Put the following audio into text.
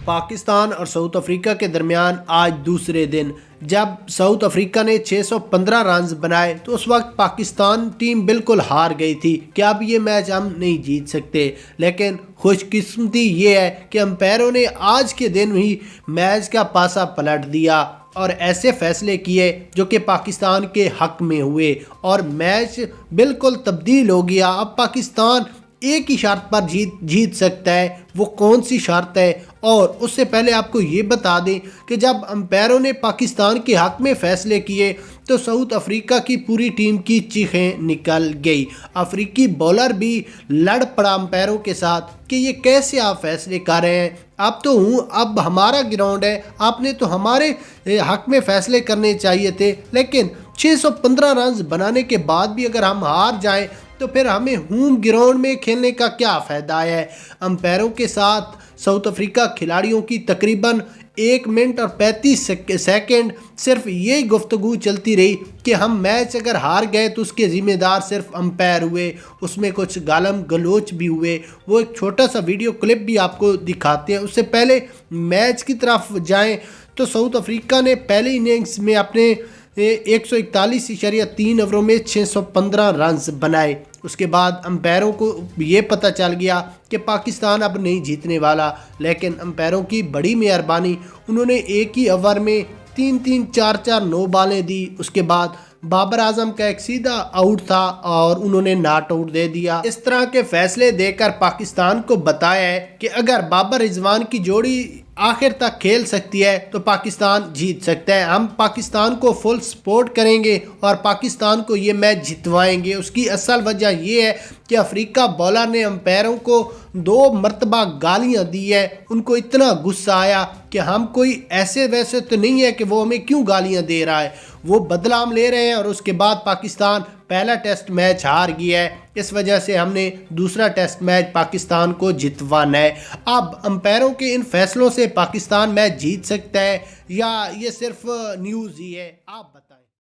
पाकिस्तान और south Africa के दरमियान आज दूसरे दिन जब साउथ अफ्रीका ने 615 रन बनाए तो उस वक्त पाकिस्तान टीम बिल्कुल हार गई थी कि अब ये मैच हम नहीं जीत सकते। लेकिन खुशकिस्मती ये है कि अंपायरों ने आज के दिन ही मैच का पासा पलट दिया और ऐसे फैसले किए जो कि पाकिस्तान के हक में हुए और मैच बिल्कुल तब्दील हो गया। अब पाकिस्तान एक ही शर्त पर जीत सकता है। वो कौन सी शर्त है? और उससे पहले आपको ये बता दें कि जब अंपायरों ने पाकिस्तान के हक में फ़ैसले किए तो साउथ अफ्रीका की पूरी टीम की चीखें निकल गई। अफ्रीकी बॉलर भी लड़ पड़ा अंपायरों के साथ कि ये कैसे आप फैसले कर रहे हैं, अब तो अब हमारा ग्राउंड है, आपने तो हमारे हक में फ़ैसले करने चाहिए थे। लेकिन 615 रन बनाने के बाद भी अगर हम हार जाएं तो फिर हमें होम ग्राउंड में खेलने का क्या फ़ायदा है। अंपायरों के साथ साउथ अफ्रीका खिलाड़ियों की तकरीबन 1 मिनट और 35 सेकंड सिर्फ यही गुफ्तगू चलती रही कि हम मैच अगर हार गए तो उसके ज़िम्मेदार सिर्फ अंपायर हुए। उसमें कुछ गालम गलोच भी हुए। वो एक छोटा सा वीडियो क्लिप भी आपको दिखाते हैं। उससे पहले मैच की तरफ जाएं तो साउथ अफ्रीका ने पहले इनिंग्स में अपने 141.3 ओवरों में 615 रन बनाए। उसके बाद अंपायरों को ये पता चल गया कि पाकिस्तान अब नहीं जीतने वाला। लेकिन अंपायरों की बड़ी मेहरबानी, उन्होंने एक ही ओवर में 3-3, 4-4 नो बॉलें दी। उसके बाद बाबर आजम का एक सीधा आउट था और उन्होंने नॉट आउट दे दिया। इस तरह के फैसले देकर पाकिस्तान को बताया है कि अगर बाबर रिजवान की जोड़ी आखिर तक खेल सकती है तो पाकिस्तान जीत सकता है। हम पाकिस्तान को फुल सपोर्ट करेंगे और पाकिस्तान को ये मैच जितवाएंगे। उसकी असल वजह ये है कि अफ्रीका बॉलर ने अंपायरों को 2 मरतबा गालियां दी है। उनको इतना गुस्सा आया कि हम कोई ऐसे वैसे तो नहीं है कि वो हमें क्यों गालियां दे रहा है, वो बदला हम ले रहे हैं। और उसके बाद पाकिस्तान पहला टेस्ट मैच हार गया है। इस वजह से हमने दूसरा टेस्ट मैच पाकिस्तान को जितवाना है। अब अंपायरों के इन फैसलों से पाकिस्तान मैच जीत सकता है या ये सिर्फ न्यूज़ ही है, आप बताएं।